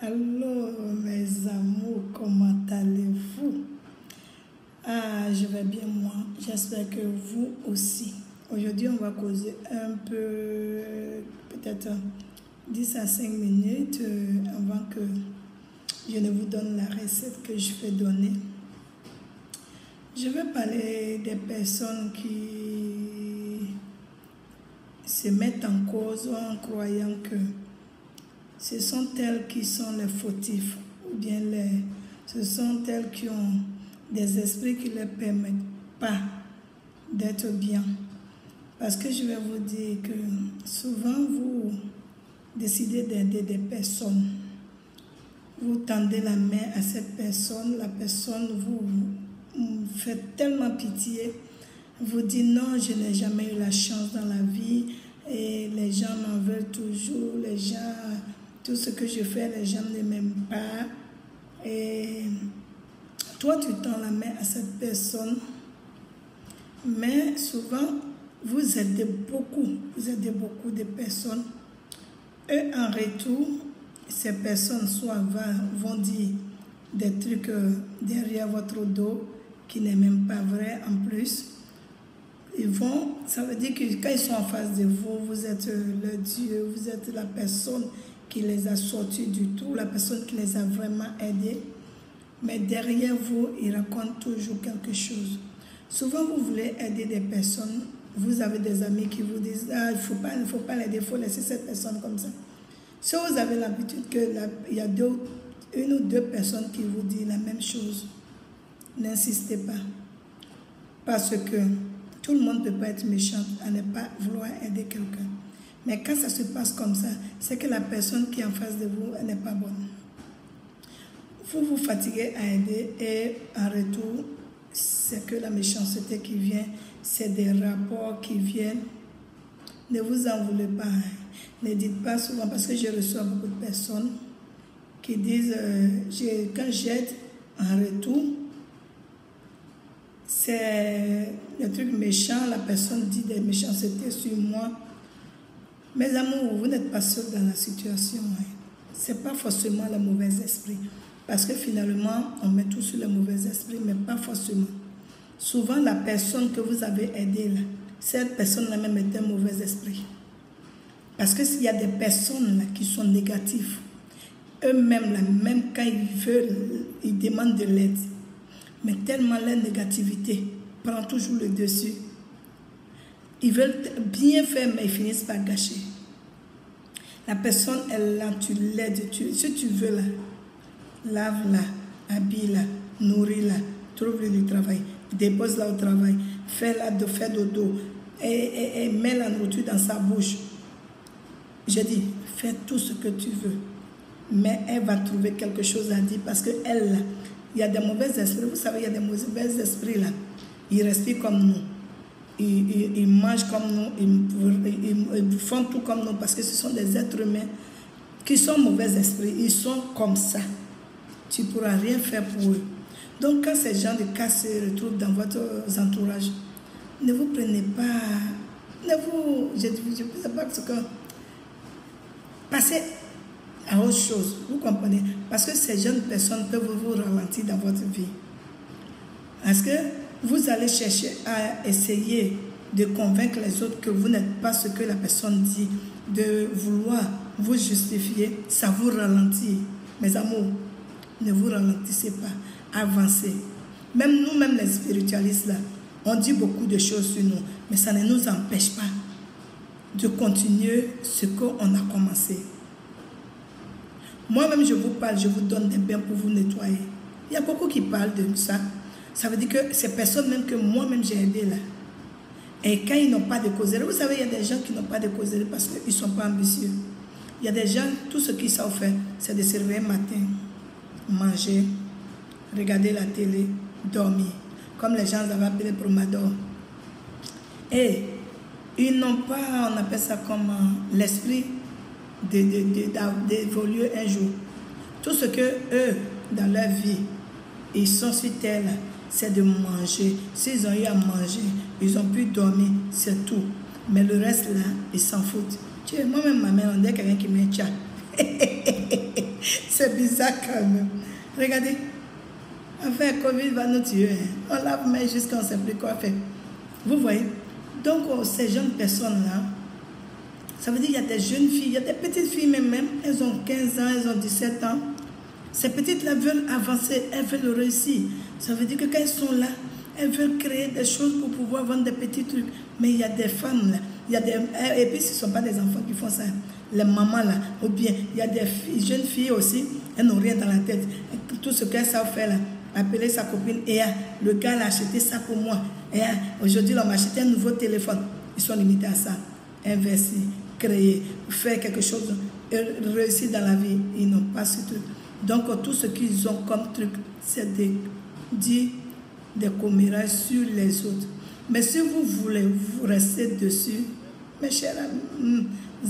Allô mes amours, comment allez-vous? Je vais bien moi, j'espère que vous aussi. Aujourd'hui on va causer un peu, peut-être 10 à 5 minutes avant que je ne vous donne la recette que je vais donner. Je vais parler des personnes qui se mettent en cause en croyant que ce sont elles qui sont les fautifs ou bien ce sont elles qui ont des esprits qui ne leur permettent pas d'être bien. Parce que je vais vous dire que souvent vous décidez d'aider des personnes. Vous tendez la main à cette personne, la personne vous fait tellement pitié, vous dit non, je n'ai jamais eu la chance dans la vie et les gens m'en veulent toujours, les gens, tout ce que je fais, les gens ne m'aiment pas. Et toi, tu tends la main à cette personne, mais souvent, vous aidez beaucoup de personnes. Et en retour, ces personnes soit vont dire des trucs derrière votre dos qui n'est même pas vrai en plus. Ça veut dire que quand ils sont en face de vous, vous êtes le Dieu, vous êtes la personne qui les a sortis du tout, la personne qui les a vraiment aidés. Mais derrière vous, ils racontent toujours quelque chose. Souvent, vous voulez aider des personnes, vous avez des amis qui vous disent « Ah, il ne faut pas l'aider, il faut laisser cette personne comme ça. » Si vous avez l'habitude qu'il y a une ou deux personnes qui vous disent la même chose, n'insistez pas. Parce que tout le monde ne peut pas être méchant à ne pas vouloir aider quelqu'un. Mais quand ça se passe comme ça, c'est que la personne qui est en face de vous, elle n'est pas bonne. Vous vous fatiguez à aider et en retour, c'est que la méchanceté qui vient, c'est des rapports qui viennent. Ne vous en voulez pas. Ne dites pas souvent, parce que je reçois beaucoup de personnes qui disent, quand j'aide en retour, c'est le truc méchant, la personne dit des méchancetés sur moi. Mes amours, vous n'êtes pas sûrs dans la situation. Ce n'est pas forcément le mauvais esprit. Parce que finalement, on met tout sur le mauvais esprit, mais pas forcément. Souvent, la personne que vous avez aidée, là, cette personne-là même est un mauvais esprit. Parce qu'il y a des personnes là, qui sont négatives. Eux-mêmes, là, même quand ils veulent, ils demandent de l'aide. Mais tellement leur négativité prend toujours le dessus. Ils veulent bien faire, mais ils finissent par gâcher. La personne, elle là, tu l'aides. Si tu veux, là, lave-la, habille-la, nourris-la, trouve-lui du travail, dépose-la au travail, fais-la fais dodo et mets la nourriture dans sa bouche. Je dis, fais tout ce que tu veux. Mais elle va trouver quelque chose à dire parce qu'elle, là, il y a des mauvais esprits. Vous savez, il y a des mauvais esprits là. Ils respirent comme nous. Ils mangent comme nous. Ils font tout comme nous parce que ce sont des êtres humains qui sont mauvais esprits. Ils sont comme ça. Tu ne pourras rien faire pour eux. Donc, quand ces gens de cas se retrouvent dans votre entourage, ne vous prenez pas. Je ne sais pas ce que. Passez à autre chose. Vous comprenez? Parce que ces jeunes personnes peuvent vous ralentir dans votre vie. Parce que vous allez chercher à essayer de convaincre les autres que vous n'êtes pas ce que la personne dit, de vouloir vous justifier, ça vous ralentit. Mes amours, ne vous ralentissez pas, avancez. Même nous-mêmes les spiritualistes, là, on dit beaucoup de choses sur nous, mais ça ne nous empêche pas de continuer ce qu'on a commencé. Moi-même, je vous parle, je vous donne des bains pour vous nettoyer. Il y a beaucoup qui parlent de ça. Ça veut dire que ces personnes même que moi-même j'ai aidé là. Et quand ils n'ont pas de causerie, vous savez, il y a des gens qui n'ont pas de causerie parce qu'ils ne sont pas ambitieux. Il y a des gens, tout ce qu'ils savent faire, c'est de se réveiller le matin, manger, regarder la télé, dormir. Comme les gens avaient appelé promador. Et ils n'ont pas, on appelle ça comme l'esprit d'évoluer un jour. Tout ce que eux, dans leur vie, ils sont sur terre, c'est de manger. S'ils ont eu à manger, ils ont pu dormir, c'est tout. Mais le reste là, ils s'en foutent. Moi-même, ma mère, on dit quelqu'un qui met tcha. C'est bizarre quand même. Regardez. Enfin, Covid va nous tuer. On lave main jusqu'à on ne sait plus quoi faire. Vous voyez? Donc, ces jeunes personnes-là, ça veut dire qu'il y a des jeunes filles, il y a des petites filles même, elles ont 15 ans, elles ont 17 ans. Ces petites-là veulent avancer, elles veulent réussir. Ça veut dire que quand elles sont là, elles veulent créer des choses pour pouvoir vendre des petits trucs. Mais il y a des femmes là, et puis ce ne sont pas des enfants qui font ça. Les mamans là, ou bien il y a des jeunes filles aussi, elles n'ont rien dans la tête. Tout ce qu'elles savent faire là, appeler sa copine, et le gars a acheté ça pour moi. Et aujourd'hui, on m'a acheté un nouveau téléphone. Ils sont limités à ça. Investir, créer, faire quelque chose, réussir dans la vie. Ils n'ont pas ce truc. Donc, tout ce qu'ils ont comme truc, c'est de dire des commérages sur les autres. Mais si vous voulez vous rester dessus, mes chers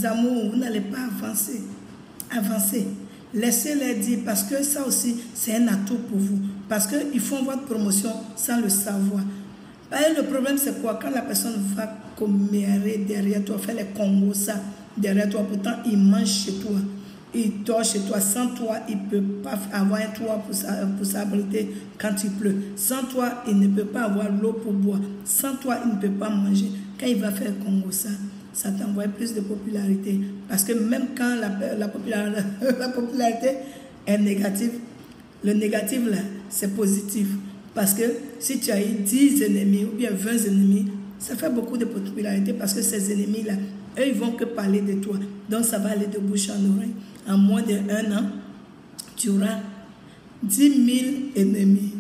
amours, vous n'allez pas avancer. Avancez. Laissez-les dire, parce que ça aussi, c'est un atout pour vous. Parce qu'ils font votre promotion sans le savoir. Et le problème, c'est quoi? Quand la personne va commérer derrière toi, faire les combos, ça, derrière toi, pourtant, il mange chez toi. Il dort chez toi. Sans toi, il ne peut pas avoir un toit pour s'abriter quand il pleut. Sans toi, il ne peut pas avoir l'eau pour boire. Sans toi, il ne peut pas manger. Quand il va faire Congo, ça t'envoie plus de popularité. Parce que même quand la popularité est négative, le négatif, là, c'est positif. Parce que si tu as eu 10 ennemis ou bien 20 ennemis, ça fait beaucoup de popularité parce que ces ennemis-là, eux, ils vont que parler de toi. Donc, ça va aller de bouche en oreille. En moins d'1 an, tu auras 10 000 ennemis.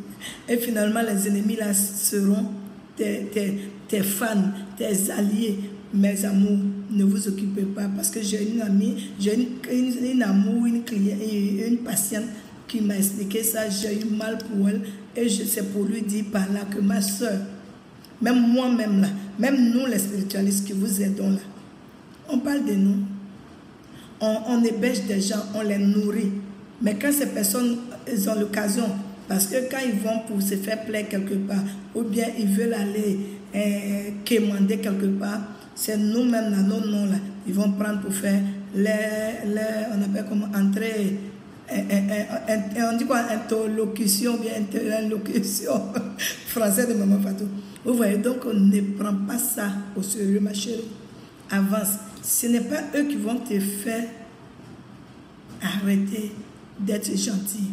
Et finalement, les ennemis-là seront tes fans, tes alliés. Mes amours, ne vous occupez pas. Parce que j'ai une amie, j'ai une amour, une cliente, une patiente qui m'a expliqué ça. J'ai eu mal pour elle. Et c'est pour lui dire par là que ma soeur, même moi-même là, même nous les spiritualistes qui vous aidons là, on parle de nous. On héberge des gens, on les nourrit. Mais quand ces personnes ils ont l'occasion, parce que quand ils vont pour se faire plaisir quelque part, ou bien ils veulent aller quémander quelque part, c'est nous-mêmes là, nos noms là, ils vont prendre pour faire on appelle comment entrer, on dit quoi, interlocution, bien interlocution, français de Maman Fatou. Vous voyez, donc on ne prend pas ça au sérieux, ma chérie. Avance. Ce n'est pas eux qui vont te faire arrêter d'être gentil.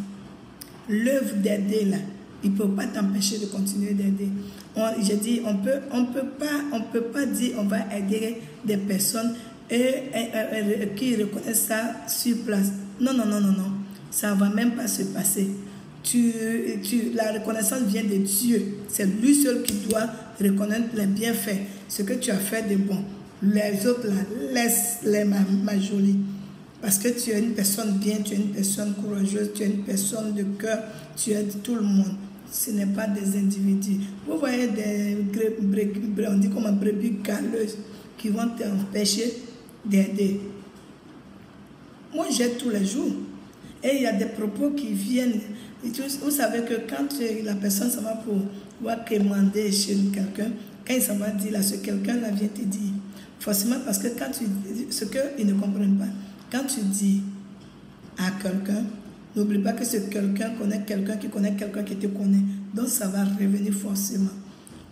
L'œuvre d'aider là, il ne peut pas t'empêcher de continuer d'aider. J'ai dit, on peut pas dire on va aider des personnes qui reconnaissent ça sur place. Non. Ça ne va même pas se passer. La reconnaissance vient de Dieu. C'est lui seul qui doit reconnaître les bienfaits, ce que tu as fait de bon. Les autres, là, laisse-les, ma jolie. Parce que tu es une personne bien, tu es une personne courageuse, tu es une personne de cœur, tu aides tout le monde. Ce n'est pas des individus. Vous voyez on dit comme un brebis galeuses qui vont t'empêcher d'aider. Moi, j'aide tous les jours. Et il y a des propos qui viennent. Vous savez que quand la personne s'en va pour quémander chez quelqu'un, quand il s'en va dire là, ce quelqu'un-là vient te dire. Forcément, parce que quand tu dis ce qu'ils ne comprennent pas, quand tu dis à quelqu'un, n'oublie pas que ce quelqu'un connaît quelqu'un qui connaît quelqu'un qui te connaît. Donc, ça va revenir forcément.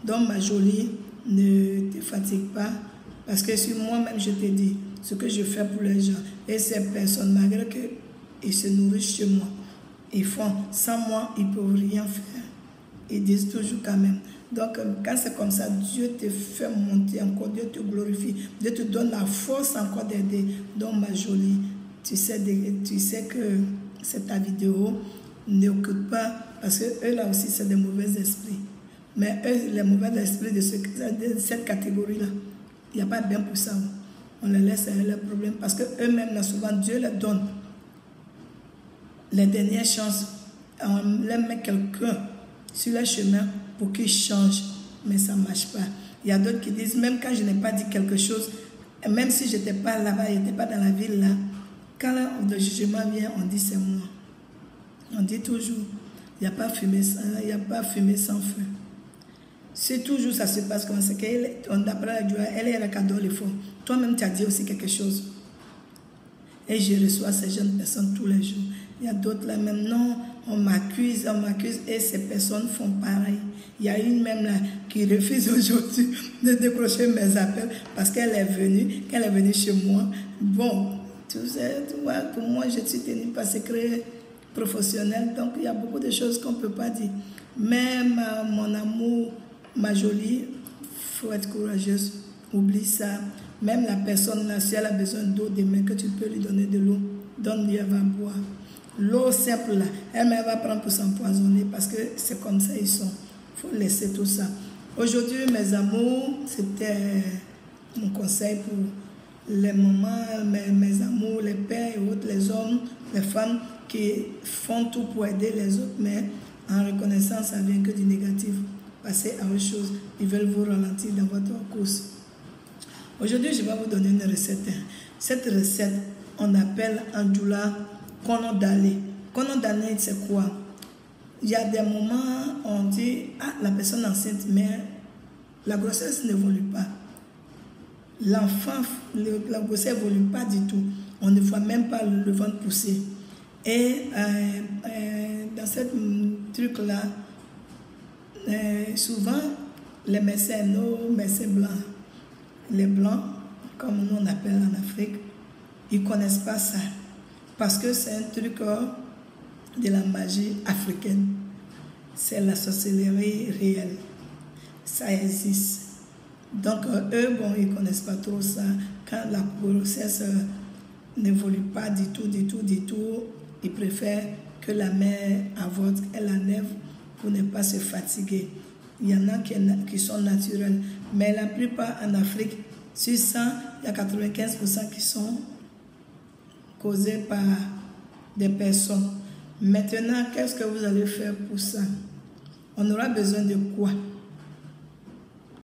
Donc, ma jolie, ne te fatigue pas. Parce que si moi-même, je te dis ce que je fais pour les gens, et ces personnes, malgré qu'ils se nourrissent chez moi, ils font, sans moi, ils ne peuvent rien faire. Ils disent toujours quand même. Donc, quand c'est comme ça, Dieu te fait monter encore, Dieu te glorifie, Dieu te donne la force encore d'aider. Donc, ma jolie, tu sais que c'est ta vidéo, n'occupe pas, parce que eux là aussi, c'est des mauvais esprits. Mais eux, les mauvais esprits de cette catégorie-là, il n'y a pas bien pour ça. On les laisse avec leurs problèmes, parce qu'eux-mêmes, là, souvent, Dieu leur donne les dernières chances. On leur met quelqu'un sur le chemin pour qu'ils changent, mais ça ne marche pas. Il y a d'autres qui disent, même quand je n'ai pas dit quelque chose, même si je n'étais pas là-bas, je n'étais pas dans la ville là, quand le jugement vient, on dit c'est moi. On dit toujours, il n'y a pas fumé sans feu. C'est toujours ça se passe comme ça. D'après la joie, elle est la cadeau les faux. Toi-même, tu as dit aussi quelque chose. Et je reçois ces jeunes personnes tous les jours. Il y a d'autres là, même non, on m'accuse, et ces personnes font pareil. Il y a une même là qui refuse aujourd'hui de décrocher mes appels parce qu'elle est venue chez moi. Bon, tu sais, pour moi, je suis tenue par secret professionnel, donc il y a beaucoup de choses qu'on ne peut pas dire. Même mon amour, ma jolie, il faut être courageuse, oublie ça. Même la personne là, si elle a besoin d'eau demain, que tu peux lui donner de l'eau, donne-lui, elle va boire. L'eau simple là, elle va prendre pour s'empoisonner parce que c'est comme ça ils sont. Il faut laisser tout ça. Aujourd'hui, mes amours, c'était mon conseil pour les mamans, mes amours, les pères et autres, les hommes, les femmes qui font tout pour aider les autres, mais en reconnaissance, ça vient que du négatif. Passez à autre chose. Ils veulent vous ralentir dans votre course. Aujourd'hui, je vais vous donner une recette. Cette recette, on appelle Andjoula Kono Dale. Kono Dale, c'est quoi? Il y a des moments où on dit, ah, la personne enceinte, mais la grossesse n'évolue pas. L'enfant, la grossesse n'évolue pas du tout. On ne voit même pas le ventre pousser. Et dans ce truc-là, souvent, les médecins, nos médecins blancs, les blancs, comme nous on appelle en Afrique, ils ne connaissent pas ça. Parce que c'est un truc de la magie africaine. C'est la sorcellerie réelle. Ça existe. Donc, eux, bon, ils ne connaissent pas trop ça. Quand la grossesse n'évolue pas du tout, ils préfèrent que la mère avorte, elle enlève pour ne pas se fatiguer. Il y en a qui sont naturels. Mais la plupart en Afrique, sur 100, il y a 95% qui sont causés par des personnes. Maintenant, qu'est-ce que vous allez faire pour ça? On aura besoin de quoi?